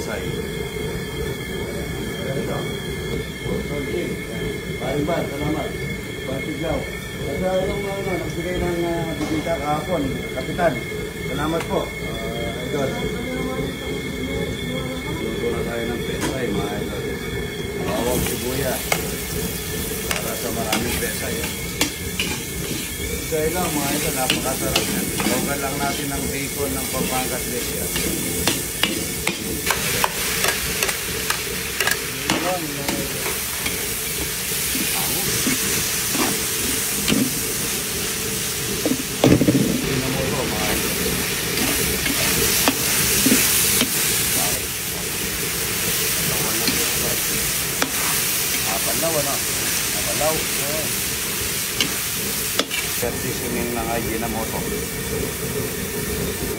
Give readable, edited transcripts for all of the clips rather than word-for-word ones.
pesay. Ito. Solting. Pariban, salamat. Pasiglaw. Kasi yung nagbigay ng bibita kahapon, Kapitan. Salamat po. Idol. Luto na tayo ng pesay, mga idol. Bawang sibuyas. Para sa maraming pesay. Pesay lang, mga idol. Napakasarap yan. Logal lang natin ng bacon ng Pampangas Lesia. Napalaw, ano? Napalaw. Seasoning ng Ajinomoto.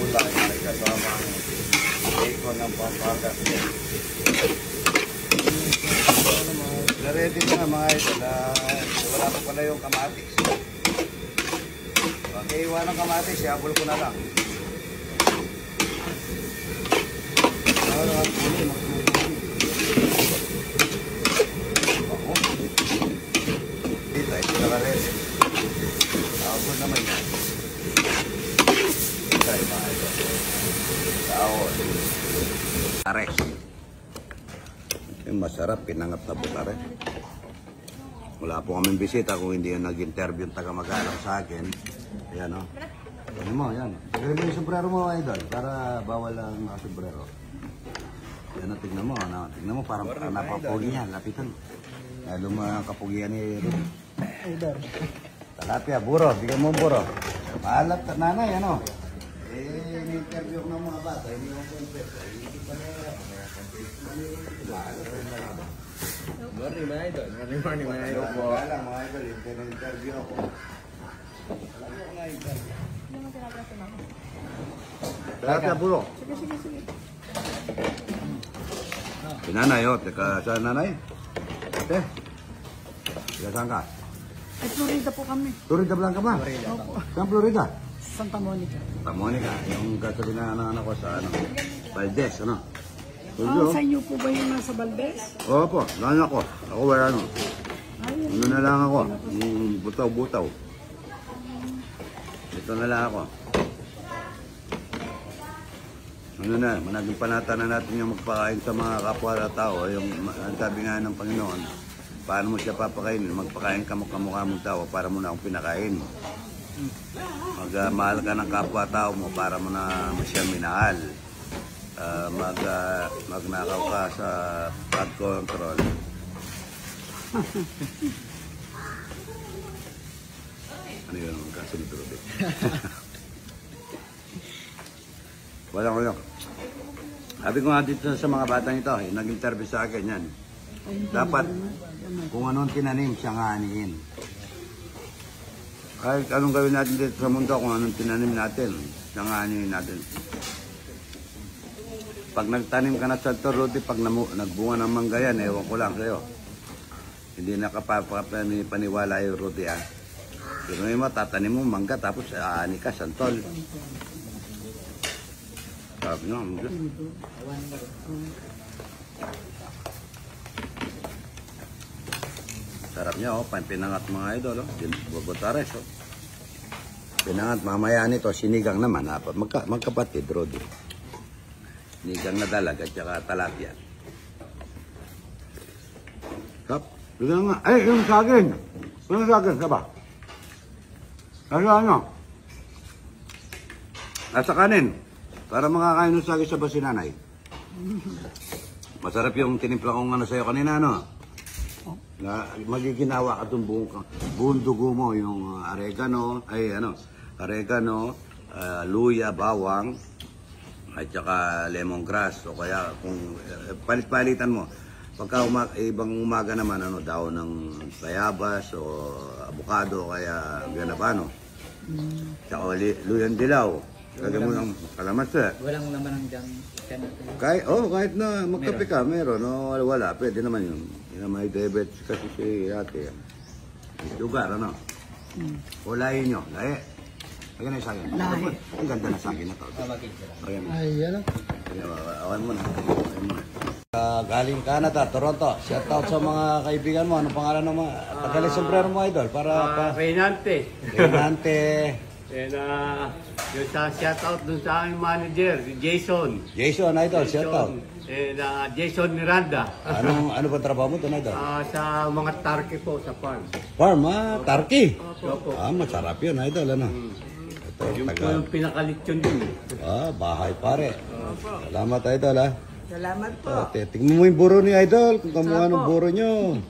Ulay, may kasama ang bacon ng Pampangas. Na-ready na mga idol. Wala pa pala yung kamatis. Okay, iwan ng kamatis. Yabol ko na lang. Dito, ito na-ready. Yabol naman yan. Ito ay mga idol. Taon. Tares. Yung masarap, pinangat na butare. Wala po kaming bisita kung hindi yung nag-interview yung taga-mag-anak sa akin. Ayan o. Ano mo, yan. Tagay mo yung sombrero mo, idol, para bawal ang sombrero. Yan o, tignan mo. Tignan mo, parang napapugi niya. Lapitan. Lalo mga kapugian ni Rudy. Talapia, buro. Bigyan mo buro. Maalat ka, nanay, ano? Ni-interview ko ng mga bata. Hindi ko content. Hindi pa nila. Morning mga idol. Morning mga idol po. Wala mga idol, yung interview ako. Wala ko na-interview. Hindi mo tinapos na ako. Talapia, buro. Sige. Pinanay, o. Teka, saan nanay? Ate? Teka, saan ka? Ay, Florida po kami. Florida Blanca ba? Opo. Saan Florida? Santa Monica. Santa Monica. Yung gasolina ng anak ko sa Valdez, ano? Sa inyo po ba yung nasa Valdez? Opo, nanan ako. Ako wala ano. Ay, Ano na lang ako. Butaw-butaw. Ito na lang ako. Ano na, managing panata na natin yung magpakain sa mga kapwa na tao. Yung sabi nga ng Panginoon, paano mo siya papakainin? Magpakain ka kamukha mong tao para mo na akong pinakain. Magmahal ka ng kapwa tao mo para mo na siya minahal. Magnakaw ka sa flood control. Ano yun? Kasunod Rudy. Walang. Sabi ko nga dito sa mga batang ito, nag-interview sa akin yan. Dapat kung anong tinanim siya nga anihin. Kahit anong gawin natin dito sa mundo, kung anong tinanim natin, siya nga anihin natin. Pag nagtanim ka na sa Rudy, pag nagbunga ng mangga yan, ewan ko lang sa'yo. Hindi nakapapaniwala yung Rudy, ha. Pero mo, tatanim mo mangga, tapos aani ka, santol. Sarap nyo, mangga. Sarap niya, oh. Pinangat mga idol, oh. Bobutares, oh. Pinangat, mamaya nito, sinigang naman, ha. Magkapatid, Rudy. Sinigang na dalag at saka talapia. Kap, bigyan nga. Eh, yung saging. Yung saging, saba? Nasa ano? Nasa kanin. Para makakain ng saging sa basinanay. Masarap yung tinimpla kong ano sa'yo kanina, no? Na magiginawa ka itong buong dugo mo, yung oregano, luya, bawang, at saka lemongrass. O kaya kung palit-palitan mo. Pagka ibang umaga naman, daon ng bayabas o abukado, kaya ganapano. Tsaka luyang dilaw. Lagyan mo ng kalamansi. Walang naman ang dyan. Kahit na magkape ka, meron. O wala, pwede naman yun. May diabetes kasi si ate. Lugar, ano? Ulayin nyo, lahi. Lagyan na yung saging. Lahi. Ang ganda na saging na to. Ayan. Ay, ano? Awan mo na. Awan mo na. Galing Canada, Toronto. Shout out sa mga kaibigan mo. Anong pangalan ng mga tagalis sombrero mo, idol? Para Reynante. Renante. And yung shout out dun sa aming manager, si Jason. Jason, idol. Shout out. And Jason Miranda. Ano ba trabaho mo doon, idol? Sa mga tarke po sa farm. Farm, Turkey. Opo. Masarap yun, idol. Ano? Ito, Yung po taga. yung pinakalityon din. Bahay pare. Salamat, idol, ha. Salamat po. Tingnan mo yung buro ni idol. Kung kamuha ng buro nyo.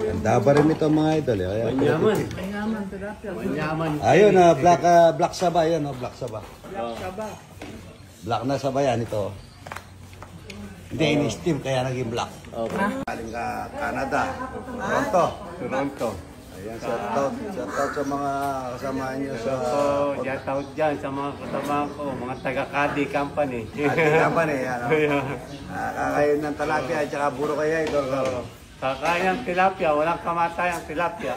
Ganda pa rin ito, mga idol. Kaya, Manyaman. Manyaman, tilapia. Manyaman. ayun, black saba. Ayun, black saba. Black na saba yan ito. Hindi, in-steam kaya naging black. Galing ka Canada, Toronto. Ayan, shout out sa mga kasama nyo sa Shout out dyan sa mga kasama ko, mga taga-Kadi Company. company. Ano? Kakain ng talapia at saka buro kaya ito. Kakain ng tilapia, walang kamatay ang tilapia.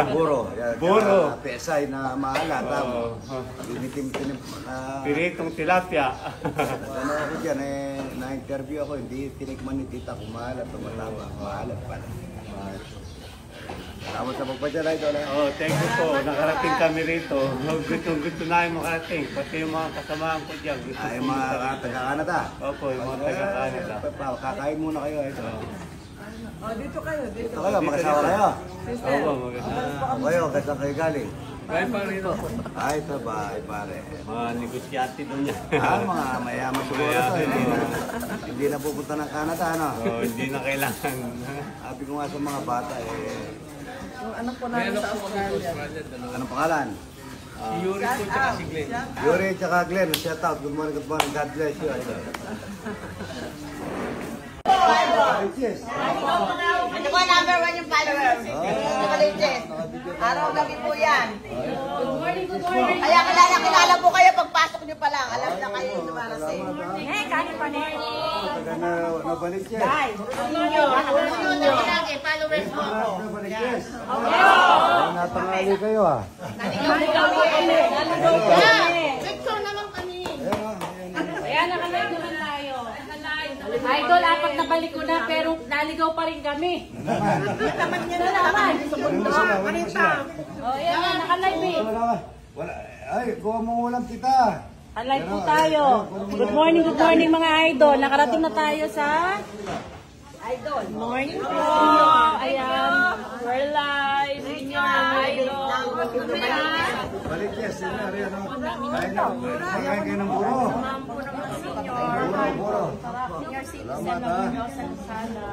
Buro. Buro. Pesay na mahala. Oo. Tinitim. Piritong tilapia. Ano ako dyan, na-interview ako, hindi tinikman ni tita kung mahalat o mataba. Mahalat pala. Salamat sa pagpadyan, idol. Oh, thank you po. Nakarating kami rito. Gusto namin makarating. Pati yung mga kasamahan ko dyan. Ay, mga taga-Canada. Opo, yung mga taga-Canada. Kakain muna kayo, idol. Dito kayo, dito. Ito kayo, mag-asawa kayo. Opo, maganda. Kayo, kasang kayo galing. Kaya pa rito. Ay, ito ba, ay pare. Mga negosyante doon yan. Mga mayaman siguro ito. Hindi na pupunta ng Canada, ano? Oh, hindi na kailangan. Sabi ko nga sa mga bata, Yung anak po namin sa Australia. anong pangalan? Si Yuri po tsaka si Glenn. Yuri tsaka Glenn, shout out. Good morning, God bless you. Idol. Yes. Ito po number 1 yung followers. Ito po legit. Araw-gabi po yan. Kaya kilala po kayo pagpasok nyo pa lang. Alam na kayo yung dumarating. Kanin pa rin. Taga na balik yes. Followers mo ako. Nabalik yes. Natangali kayo Naligaw Picture naman kami. Ayan, nakalive naman tayo. Idol, apat na balik ko na pero naligaw pa rin kami. Naman niya na naman. Oh, yan, nakalive eh. Wala. Ay, gawa mo ulam kita. Alive po tayo. Good morning mga idol. Nakarating na tayo sa Idol. Good morning po. Ayan, we're live. Idol. Balik yes. Kain na. Kain kayo ng buro. Buro. Salamat ha.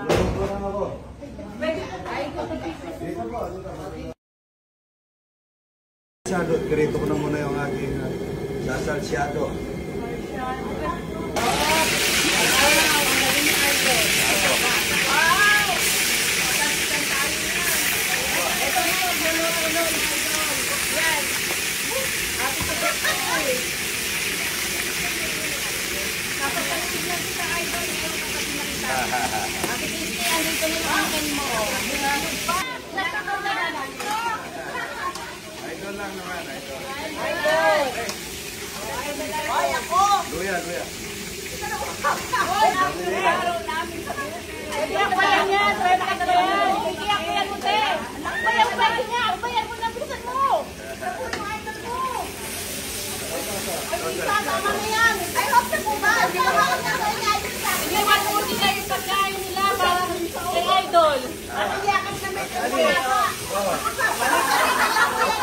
Buro na ako. Dirito ko na muna yung aking sasalsyado. Idol lang naman, idol. Hoy, ako! Luya. Iyak pa yan yan. Try na ka yan. Iyak pa yan mo, te. Bayan mo niya! Bayan mo na bilisan mo! Ako yung idol mo! Ay, isama kami yan! I hope na po ba? Hindi ka makakot na kayo ng idol sa akin. Iwan mo nila yung pagkain nila para kay idol. Ang yakap na may kumaka! Balikan lang po yan!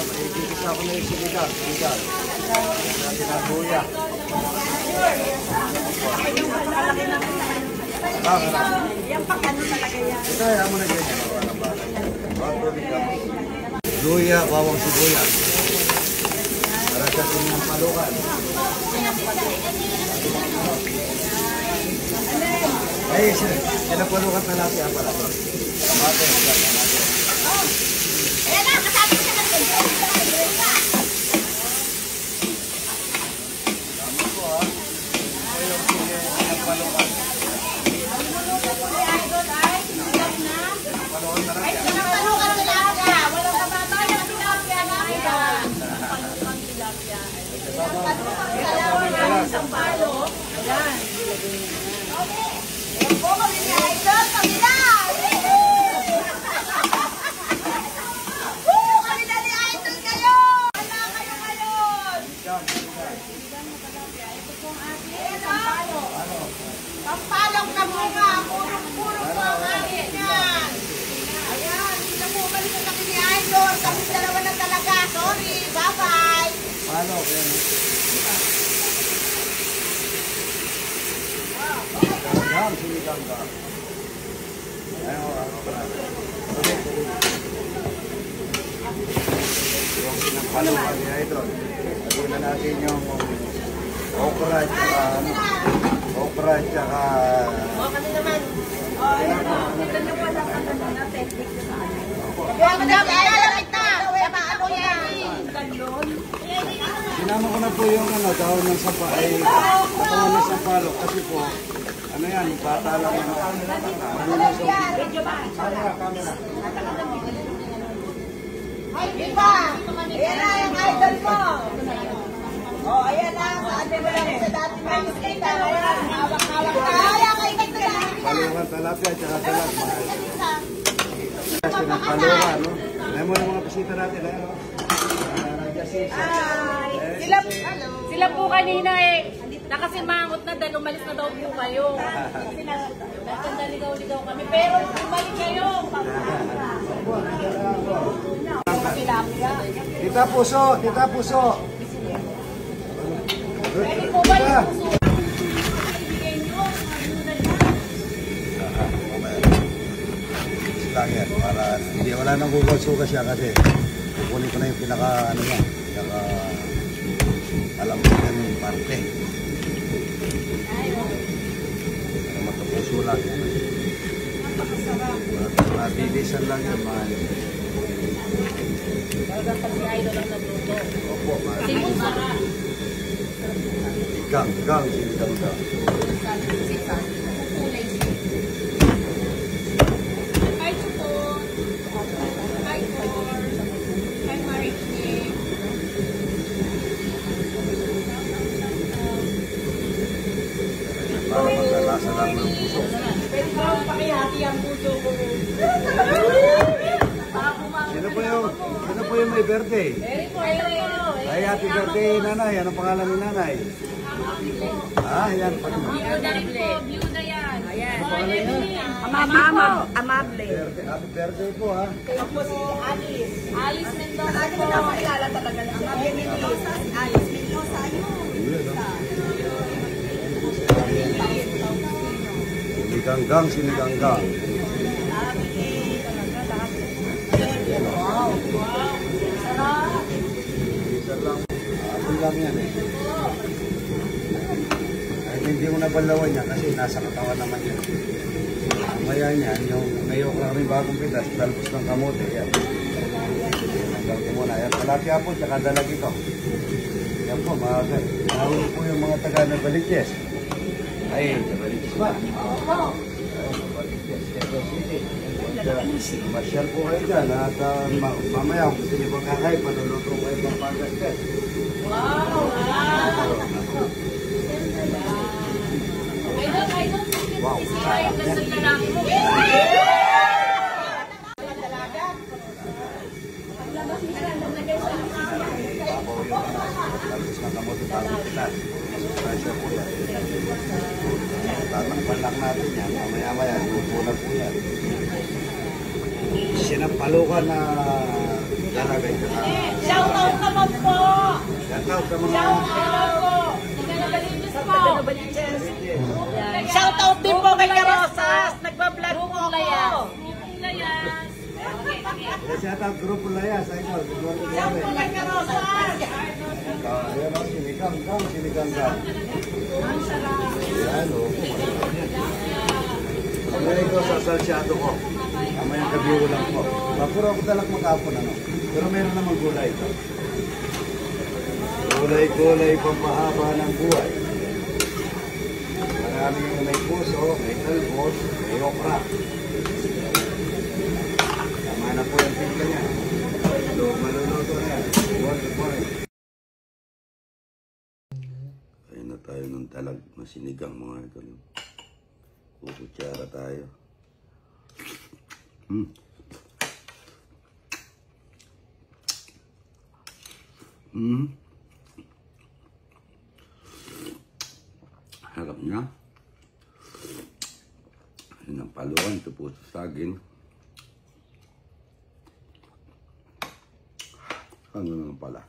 Maigigisa ko na yung sinigang. Natin ang luya. Yan pang ano talaga yan. Ito, ayaw mo na ganyan. Luya, bawang sibuyas. Para sa sinampalukan. Ay, sinampalukan na natin. Mate. Ayan na, kasabi siya ng sampalo. Ayan. Ayan po kami ni Idol, kami na! Woo! Kami na ni Idol kayo! Wala kayo ngayon! Ayan o! Pampalong na bunga, puro-puro po ang akin yan! Ayan, hindi na po umalis na kami ni Idol, kami dalawa na talaga, sorry, bye-bye! Paano? Yan. Sinigang, sinigang ka. Ayun, yung pinampaluan niya ito. Sabihin na natin yung okra at saka ano. Okra at saka... O, kami naman. O, ayan o. Ito na po lang na technique na sa akin. Kaya madami, alalapit na! Kaya maano yan? Sinama ko na po yung ano, dahon ng sapa ay katawan ng sampalok kasi po ano yan, bata lang yan. Ay, di ba? Ayan na yung idol mo. O, ayan na. Sabi mo lang sa dati na miskita. Ayan, hawak-hawak na. Ayan, kay Tito lang. Palukan, talapia at saka dalag. Kasi ng palukan, no? Alam mo ng mga bisita natin, ano? Sila po kanina nakasimangot na dahil umalis na daw po kayo. Nagkandaligaw-ligaw kami. Pero bumalik kayo. Tita Puso, Tita Puso. Pwede po ba yung puso? Lang yan, para hindi wala nang gugal-suga siya kasi kukunin ko na yung pinaka ano yan, pinaka alam mo yan yung parte. Para matapuso lang yan. Mabilisan lang yan, mahal. Opo, mahal. Gang, sinigang. Para maglalasa lang ng puso. Pwede ba pakihati ang puso ko? Sino po yung may birthday? Very po. Ay, happy birthday, nanay. Anong pangalan ni nanay? Ah, yan. View na yan. Ayan. Amable. Happy birthday po, ha? Ako si Alice. Alice Mendoza Hindi po. ko na makilala talaga. Amable ni Alice Mendoza. Sinigang. Isa lang. Atin lang yan eh. Kahit hindi mo nabalawan yan kasi nasa katawan naman yan. Maya niyan, yung ngayon lang rin bagong pitas, talpos ng kamote. Yan. Hanggang ko muna. Yan, talapia po, tsaka dalag ito. Yan po, maaga. Mahuli po yung mga taga na Baliches. Ay, sa Baliches ba? Oo. Masyal po kayo dyan at mamaya kung gusto niyo pang kakain, panuluto kayo pang pangaskas. Wow! Wow! Ay, nasal na lang mo. Tapos ng kamote bagong pitas. Presyo po yan. Tatakpan lang natin yan. Mamaya-maya, lupo na po yan. Sinampalukan na lalagay ka na. Shoutout naman po! Shoutout sa mga... Shoutout din po kay Karosas! Nagbablog po ako! Shoutout Grupo Layas. Idol. Shoutout kay Karosas! Ayan o, sinigang. Ayan o. Pagkaya ito sa salsyado ko. Kamayang gabi ko lang po. Mapuro ako dalak makapon ano. Pero meron naman gulay. Gulay, pampahaba ng buhay. Maraming may puso, may talbos, may okra. Tama na po yung timpla niya. Maluluto na yan. Good morning. Ayun na tayo dalag na sinigang mga idol. Kukutsara tayo. Harap niya. Yun ang paluan. Ito po sa saging. Ano naman pala.